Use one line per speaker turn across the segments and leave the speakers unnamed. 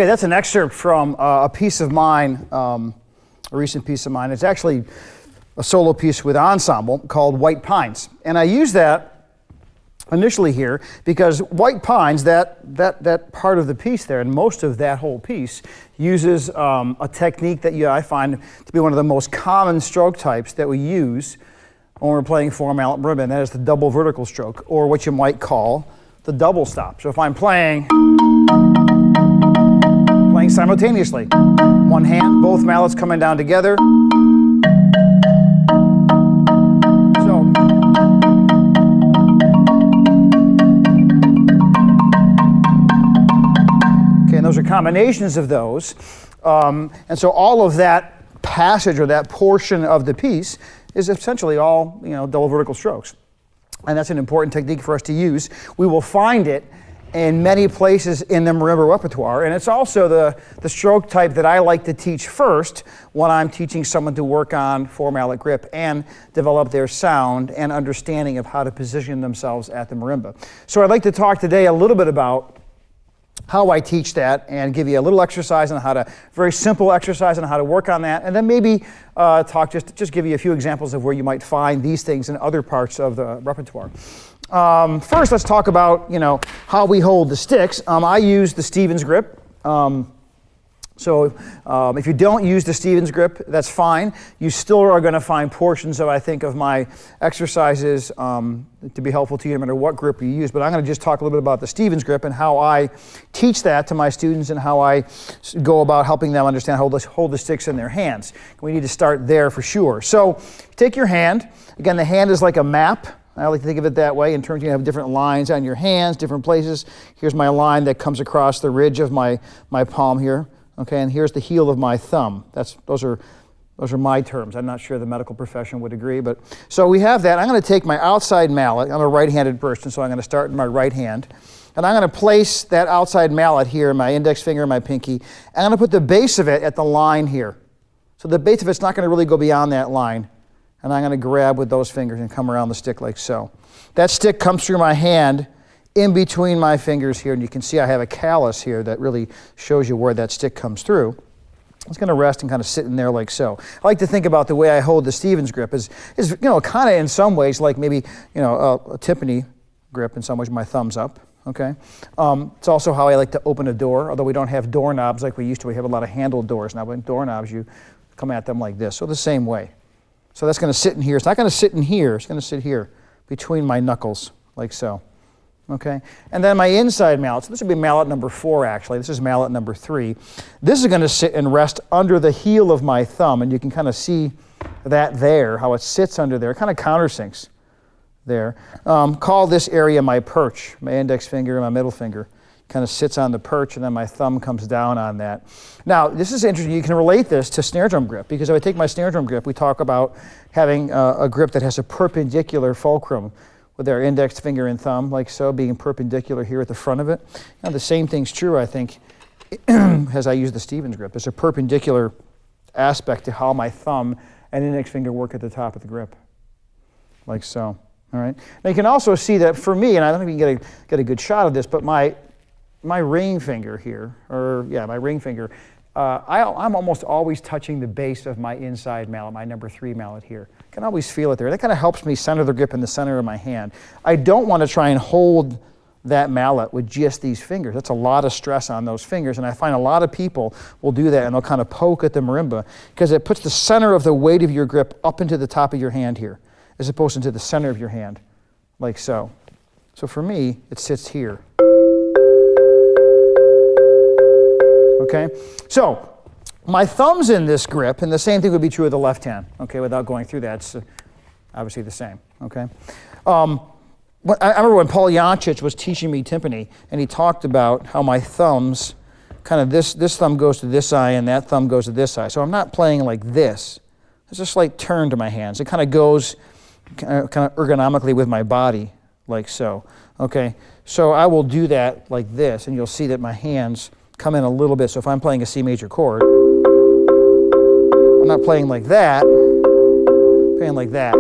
Okay, that's an excerpt from a piece of mine, a recent piece of mine. It's actually a solo piece with ensemble called White Pines. And I use that initially here because White Pines, that part of the piece there, and most of that whole piece, uses a technique that I find to be one of the most common stroke types that we use when we're playing four-mallet marimba, and that is the double vertical stroke, or what you might call the double stop. So if I'm playing simultaneously, one hand, both mallets coming down together. So okay, and those are combinations of those. And so all of that passage or that portion of the piece is essentially all, double vertical strokes. And that's an important technique for us to use. We will find it in many places in the marimba repertoire, and it's also the stroke type that I like to teach first when I'm teaching someone to work on four-mallet grip and develop their sound and understanding of how to position themselves at the marimba. So I'd like to talk today a little bit about how I teach that and give you a little exercise on very simple exercise on how to work on that, and then maybe just give you a few examples of where you might find these things in other parts of the repertoire. First, let's talk about how we hold the sticks. I use the Stevens grip. So if you don't use the Stevens grip, that's fine. You still are going to find portions of my exercises to be helpful to you no matter what grip you use. But I'm going to just talk a little bit about the Stevens grip and how I teach that to my students and how I go about helping them understand how to hold the sticks in their hands. We need to start there for sure. So take your hand. Again, the hand is like a map. I like to think of it that way in terms of you have different lines on your hands, different places. Here's my line that comes across the ridge of my palm here. Okay, and here's the heel of my thumb. Those are my terms. I'm not sure the medical profession would agree, but so we have that. I'm going to take my outside mallet. I'm a right-handed person, so I'm going to start in my right hand, and I'm going to place that outside mallet here, my index finger and my pinky. I'm going to put the base of it at the line here. So the base of it's not going to really go beyond that line, and I'm going to grab with those fingers and come around the stick like so. That stick comes through my hand in between my fingers here, and you can see I have a callus here that really shows you where that stick comes through. It's going to rest and kind of sit in there like so. I like to think about the way I hold the Stevens grip is kind of in some ways like maybe a Tiffany grip in some ways, my thumbs up. Okay, it's also how I like to open a door. Although we don't have doorknobs like we used to, we have a lot of handled doors now. But in doorknobs, you come at them like this. So the same way. So that's going to sit in here. It's not going to sit in here. It's going to sit here between my knuckles like so. Okay, and then my inside mallet, so this would be mallet number 4 actually, this is mallet number 3. This is going to sit and rest under the heel of my thumb, and you can kind of see that there, how it sits under there, it kind of countersinks there. Call this area my perch, my index finger and my middle finger. Kind of sits on the perch, and then my thumb comes down on that. Now, this is interesting, you can relate this to snare drum grip, because if I take my snare drum grip, we talk about having a grip that has a perpendicular fulcrum, with our index finger and thumb, like so, being perpendicular here at the front of it. Now, the same thing's true, I think, as I use the Stevens grip. There's a perpendicular aspect to how my thumb and index finger work at the top of the grip, like so. All right. Now, you can also see that for me, and I don't know if you can get a good shot of this, but my ring finger here, my ring finger, I'm almost always touching the base of my inside mallet, my number 3 mallet here. I can always feel it there. That kind of helps me center the grip in the center of my hand. I don't want to try and hold that mallet with just these fingers. That's a lot of stress on those fingers, and I find a lot of people will do that, and they'll kind of poke at the marimba because it puts the center of the weight of your grip up into the top of your hand here, as opposed to into the center of your hand, like so. So for me, it sits here. Okay, so my thumb's in this grip, and the same thing would be true of the left hand. Okay, without going through that, it's obviously the same. Okay, I remember when Paul Jančić was teaching me timpani, and he talked about how my thumbs, kind of this thumb goes to this eye, and that thumb goes to this eye. So I'm not playing like this. There's a slight turn to my hands. It kind of goes kind of ergonomically with my body, like so. Okay, so I will do that like this, and you'll see that my hands come in a little bit. So if I'm playing a C major chord, I'm not playing like that, I'm playing like that.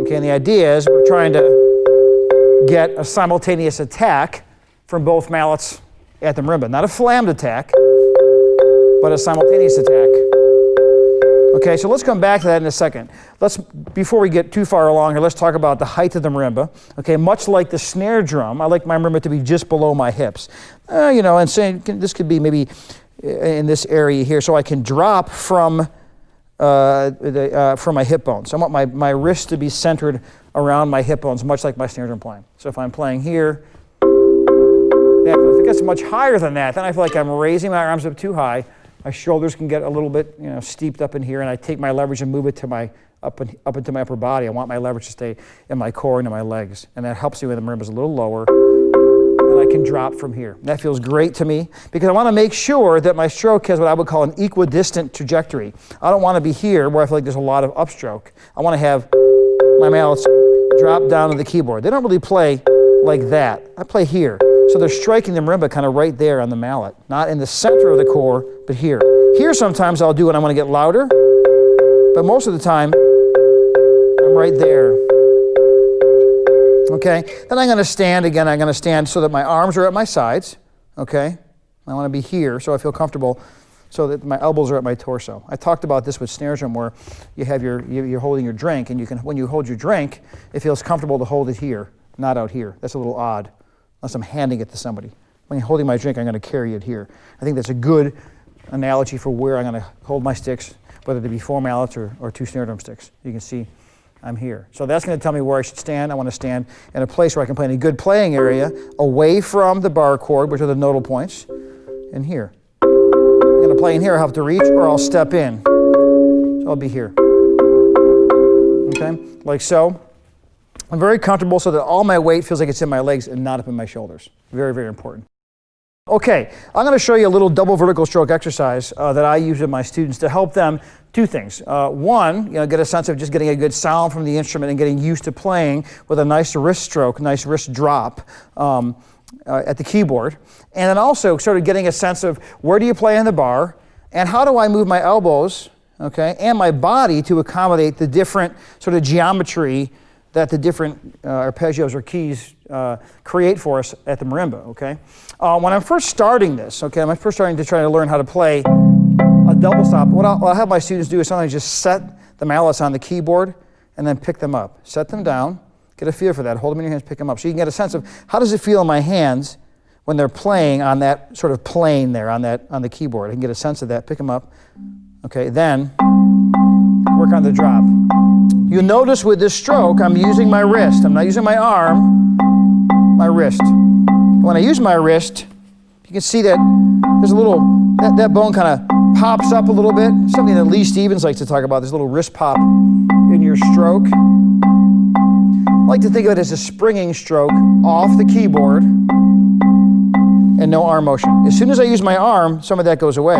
Okay, and the idea is we're trying to get a simultaneous attack from both mallets at the marimba. Not a flammed attack, but a simultaneous attack. Okay, so let's come back to that in a second. Before we get too far along here, let's talk about the height of the marimba. Okay, much like the snare drum, I like my marimba to be just below my hips. You know, and saying this could be maybe in this area here, so I can drop from my hip bones. I want my wrist to be centered around my hip bones, much like my snare drum playing. So if I'm playing here, if it gets much higher than that, then I feel like I'm raising my arms up too high. My shoulders can get a little bit, you know, steeped up in here, and I take my leverage and move it to up into my upper body. I want my leverage to stay in my core and in my legs, and that helps me when the marimba's a little lower, and I can drop from here. And that feels great to me because I want to make sure that my stroke has what I would call an equidistant trajectory. I don't want to be here where I feel like there's a lot of upstroke. I want to have my mallets drop down to the keyboard. They don't really play like that. I play here. So they're striking the marimba kind of right there on the mallet, not in the center of the core, but here. Here sometimes I'll do it, I want to get louder, but most of the time I'm right there. Okay, then I'm going to stand again. I'm going to stand so that my arms are at my sides. Okay, I want to be here so I feel comfortable, so that my elbows are at my torso. I talked about this with snare drum where you have you're holding your drink, and when you hold your drink, it feels comfortable to hold it here, not out here. That's a little odd. Unless I'm handing it to somebody. When I'm holding my drink, I'm going to carry it here. I think that's a good analogy for where I'm going to hold my sticks, whether they be 4 mallets or 2 snare drum sticks. You can see I'm here. So that's going to tell me where I should stand. I want to stand in a place where I can play in a good playing area, away from the bar chord, which are the nodal points, and here. I'm going to play in here, I'll have to reach, or I'll step in. So I'll be here. Okay, like so. I'm very comfortable so that all my weight feels like it's in my legs and not up in my shoulders. Very, very important. Okay, I'm going to show you a little double vertical stroke exercise that I use with my students to help them do things. One, get a sense of just getting a good sound from the instrument and getting used to playing with a nice wrist stroke, nice wrist drop at the keyboard. And then also sort of getting a sense of where do you play on the bar and how do I move my elbows, okay, and my body to accommodate the different sort of geometry that the different arpeggios or keys create for us at the marimba, okay? When I'm first starting this, okay, I'm first starting to try to learn how to play a double stop, what I'll have my students do is sometimes just set the mallets on the keyboard and then pick them up. Set them down, get a feel for that, hold them in your hands, pick them up. So you can get a sense of how does it feel in my hands when they're playing on that sort of plane there on the keyboard. I can get a sense of that, pick them up. Okay, then work on the drop. You'll notice with this stroke, I'm using my wrist. I'm not using my arm, my wrist. When I use my wrist, you can see that there's a little, that bone kind of pops up a little bit. Something that Lee Stevens likes to talk about, this little wrist pop in your stroke. I like to think of it as a springing stroke off the keyboard and no arm motion. As soon as I use my arm, some of that goes away.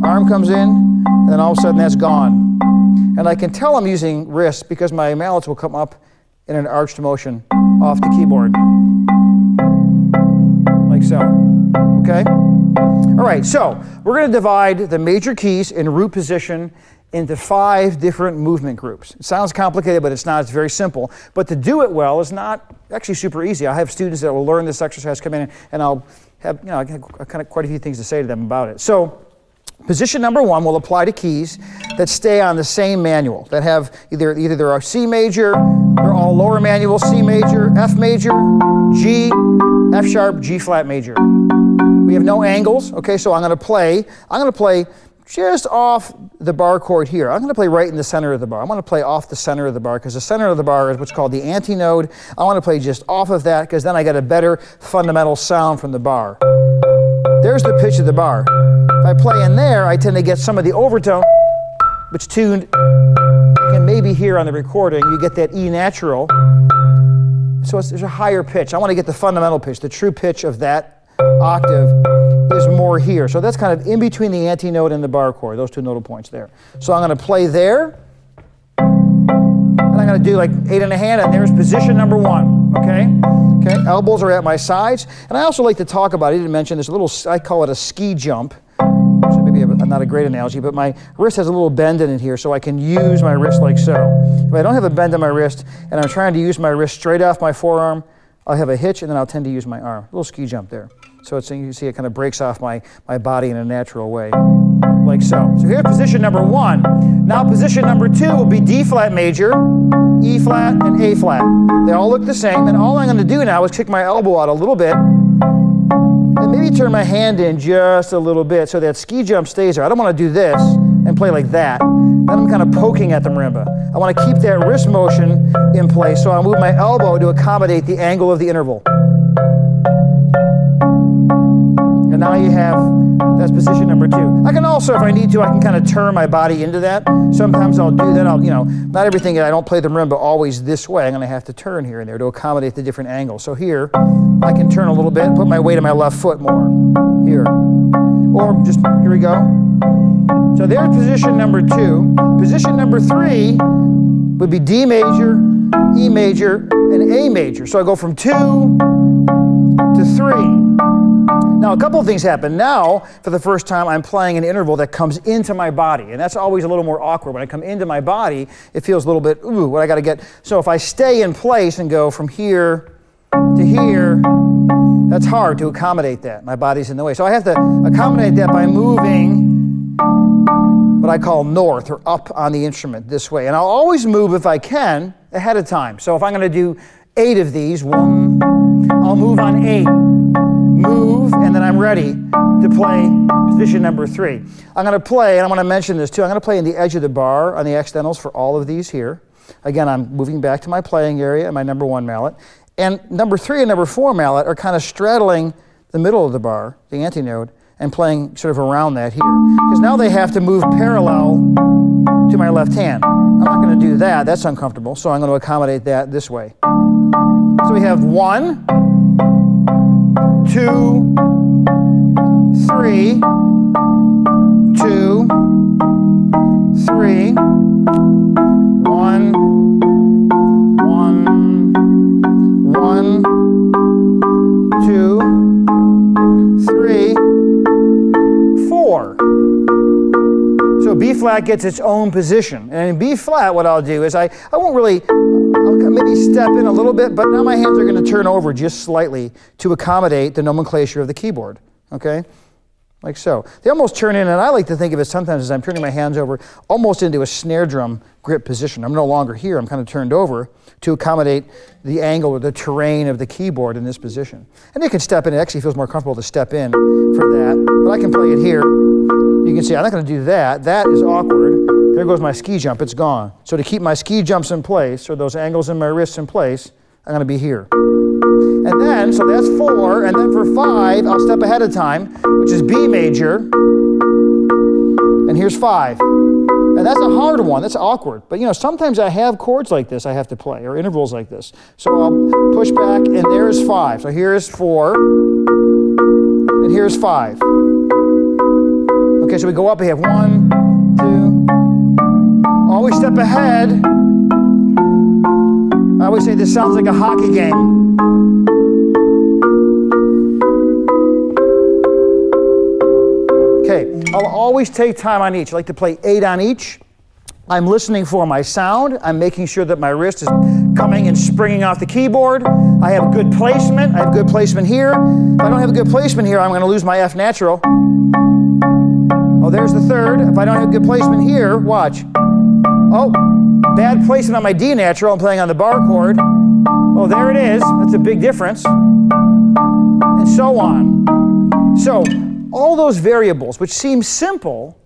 Arm comes in, and then all of a sudden that's gone. And I can tell I'm using wrist because my mallets will come up in an arched motion off the keyboard. Like so. Okay? All right, so we're going to divide the major keys in root position into 5 different movement groups. It sounds complicated, but it's not. It's very simple. But to do it well is not actually super easy. I have students that will learn this exercise, come in, and I'll have kind of quite a few things to say to them about it. So position number 1 will apply to keys that stay on the same manual, that have either they're a C major, they're all lower manual, C major, F major, G, F sharp, G flat major. We have no angles, okay, so I'm going to play just off the bar chord here. I'm going to play right in the center of the bar. I want to play off the center of the bar because the center of the bar is what's called the antinode. I want to play just off of that because then I get a better fundamental sound from the bar. There's the pitch of the bar. If I play in there, I tend to get some of the overtone, which tuned, you can maybe hear on the recording, you get that E natural. So there's a higher pitch. I want to get the fundamental pitch, the true pitch of that octave is more here. So that's kind of in between the antinode and the bar chord, those 2 nodal points there. So I'm going to play there, and I'm going to do like 8 in a hand, and there's position number 1, okay? Okay, elbows are at my sides. And I also like to talk about, I didn't mention this, I call it a ski jump. So maybe not a great analogy, but my wrist has a little bend in it here, so I can use my wrist like so. If I don't have a bend in my wrist, and I'm trying to use my wrist straight off my forearm, I'll have a hitch, and then I'll tend to use my arm. A little ski jump there. So it's, you can see it kind of breaks off my body in a natural way, like so. So here's position number 1. Now position number 2 will be D flat major, E flat, and A flat. They all look the same, and all I'm going to do now is kick my elbow out a little bit, and maybe turn my hand in just a little bit so that ski jump stays there. I don't want to do this and play like that. Then I'm kind of poking at the marimba. I want to keep that wrist motion in place, so I'll move my elbow to accommodate the angle of the interval. And now you have, that's position number 2. I can also, if I need to, I can kind of turn my body into that. Sometimes I'll do that. Not everything, I don't play the marimba always this way. I'm going to have to turn here and there to accommodate the different angles. So here, I can turn a little bit, put my weight on my left foot more. Here. Or just, here we go. So there's position number 2. Position number 3 would be D major, E major, and A major. So I go from 2 to 3. Now, a couple of things happen. Now, for the first time, I'm playing an interval that comes into my body, and that's always a little more awkward. When I come into my body, it feels a little bit, ooh, what I got to get. So if I stay in place and go from here to here, that's hard to accommodate that. My body's in the way. So I have to accommodate that by moving what I call north or up on the instrument this way. And I'll always move, if I can, ahead of time. So if I'm going to do 8 of these, 1, I'll move on 8. Move, and then I'm ready to play position number 3. I'm going to play, and I want to mention this too, I'm going to play in the edge of the bar on the accidentals for all of these here. Again, I'm moving back to my playing area and my number 1 mallet. And number 3 and number 4 mallet are kind of straddling the middle of the bar, the antinode, and playing sort of around that here. Because now they have to move parallel to my left hand. I'm not going to do that, that's uncomfortable, so I'm going to accommodate that this way. So we have 1, 2, 3, 2, 3, 1, 1, 2, 3, 4. So B flat gets its own position. And in B flat, what I'll do is I won't really, I'll maybe step in a little bit, but now my hands are going to turn over just slightly to accommodate the nomenclature of the keyboard, okay? Like so. They almost turn in, and I like to think of it sometimes as I'm turning my hands over almost into a snare drum grip position. I'm no longer here, I'm kind of turned over to accommodate the angle or the terrain of the keyboard in this position. And you can step in, it actually feels more comfortable to step in for that, but I can play it here. You can see I'm not going to do that. That is awkward. There goes my ski jump, it's gone. So to keep my ski jumps in place, or those angles in my wrists in place, I'm going to be here. And then, so that's 4, and then for 5, I'll step ahead of time, which is B major, and here's 5. And that's a hard one, that's awkward. But sometimes I have chords like this I have to play, or intervals like this. So I'll push back, and there's 5. So here's 4, and here's 5. Okay, so we go up, we have 1, 2, always step ahead. I always say this sounds like a hockey game. Okay, I'll always take time on each. I like to play 8 on each. I'm listening for my sound. I'm making sure that my wrist is coming and springing off the keyboard. I have good placement. I have good placement here. If I don't have a good placement here, I'm going to lose my F natural. Oh, there's the 3rd. If I don't have good placement here, watch. Oh, bad placement on my D natural. I'm playing on the bar chord. Oh, there it is. That's a big difference. And so on. So, all those variables, which seem simple,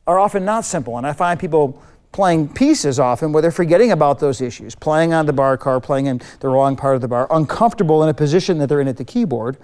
are often not simple. And I find people playing pieces often where they're forgetting about those issues. Playing on the bar chord, playing in the wrong part of the bar, uncomfortable in a position that they're in at the keyboard,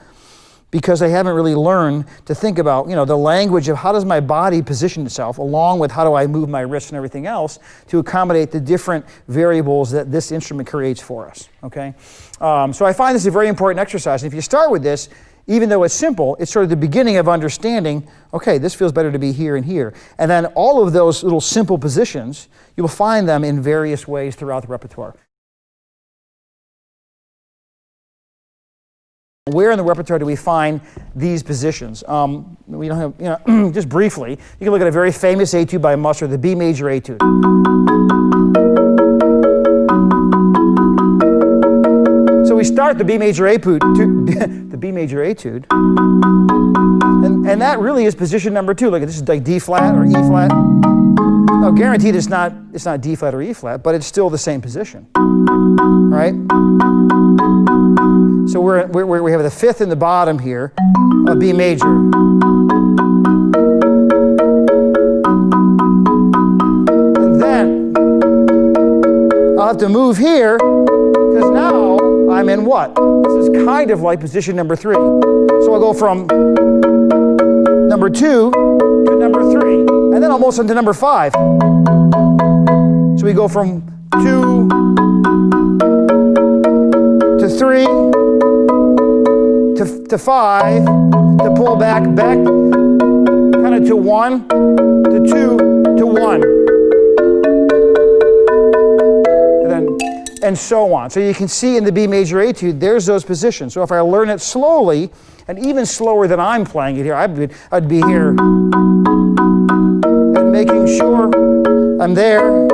because they haven't really learned to think about, the language of how does my body position itself, along with how do I move my wrists and everything else to accommodate the different variables that this instrument creates for us, okay? So I find this a very important exercise. And if you start with this, even though it's simple, it's sort of the beginning of understanding, okay, this feels better to be here and here. And then all of those little simple positions, you will find them in various ways throughout the repertoire. Where in the repertoire do we find these positions? We don't have, just briefly, you can look at a very famous etude by Musser, the B major etude. So we start the B major etude, the B major etude. And that really is position number 2. Look, this is like D flat or E flat. Now, guaranteed it's not D flat or E flat, but it's still the same position, right? So we have the 5th in the bottom here of B major. And then I'll have to move here because now I'm in what? This is kind of like position number 3. So I'll go from number 2 to number 3, and then almost into number 5. So we go from 2 to 3 to 5 to pull back kind of to 1 to 2 to 1. And so on. So you can see in the B major etude, there's those positions. So if I learn it slowly, and even slower than I'm playing it here, I'd be here and making sure I'm there.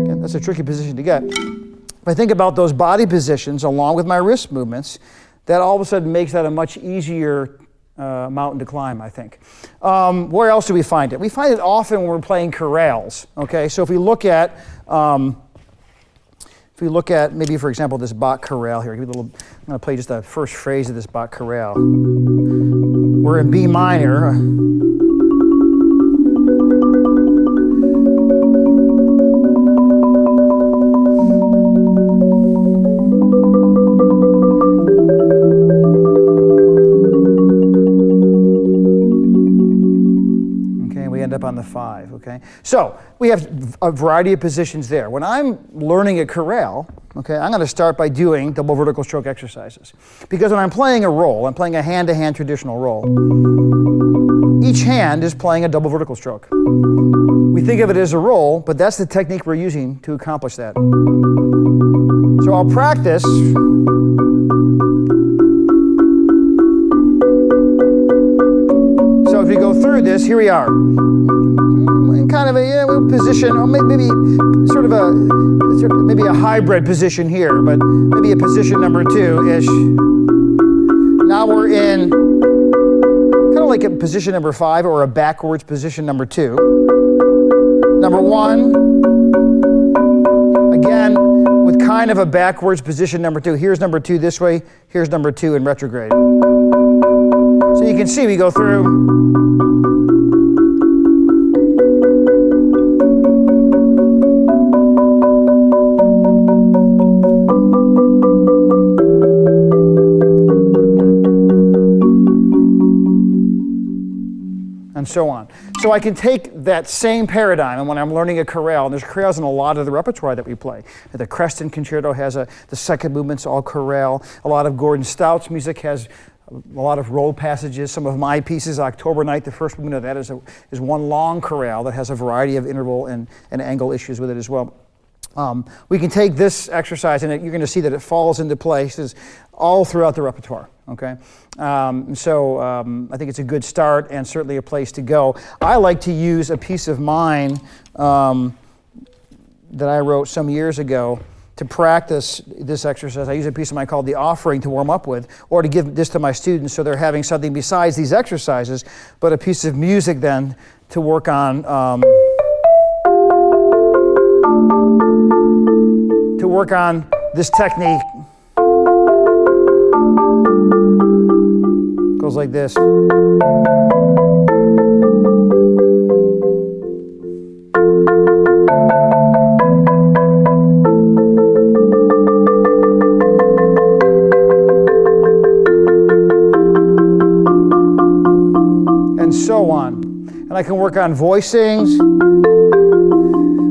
Again, that's a tricky position to get. If I think about those body positions along with my wrist movements, that all of a sudden makes that a much easier mountain to climb, I think. Where else do we find it? We find it often when we're playing chorales. Okay, so if we look at maybe, for example, this Bach chorale here. I'm going to play just the first phrase of this Bach chorale. We're in B minor. Up on the 5, okay? So we have a variety of positions there. When I'm learning a chorale, okay, I'm going to start by doing double vertical stroke exercises. Because when I'm playing a roll, I'm playing a hand-to-hand traditional roll, each hand is playing a double vertical stroke. We think of it as a roll, but that's the technique we're using to accomplish that. So I'll practice. So if we go through this, here we are. In kind of a position, or maybe sort of maybe a hybrid position here, but maybe a position number 2-ish. Now we're in kind of like a position number 5 or a backwards position number 2. Number 1, again, with kind of a backwards position number 2. Here's number 2 this way, here's number 2 in retrograde. So you can see we go through. And so on. So I can take that same paradigm, and when I'm learning a chorale, and there's chorales in a lot of the repertoire that we play. The Creston Concerto has the second movement's all chorale. A lot of Gordon Stout's music has a lot of roll passages. Some of my pieces, October Night, the first movement of that is one long chorale that has a variety of interval and angle issues with it as well. We can take this exercise, and you're going to see that it falls into places all throughout the repertoire. Okay, I think it's a good start and certainly a place to go. I like to use a piece of mine that I wrote some years ago to practice this exercise. I use a piece of mine called The Offering to warm up with, or to give this to my students so they're having something besides these exercises, but a piece of music then to work on. To work on this technique. Goes like this. And so on. And I can work on voicings,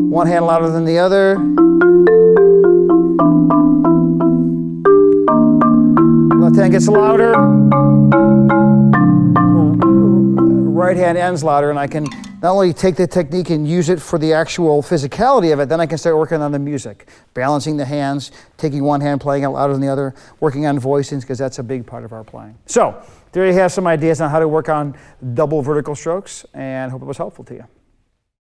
one hand louder than the other. Left hand gets louder, right hand ends louder, and I can not only take the technique and use it for the actual physicality of it, then I can start working on the music, balancing the hands, taking one hand, playing it louder than the other, working on voicings, because that's a big part of our playing. So there you have some ideas on how to work on double vertical strokes, and hope it was helpful to you.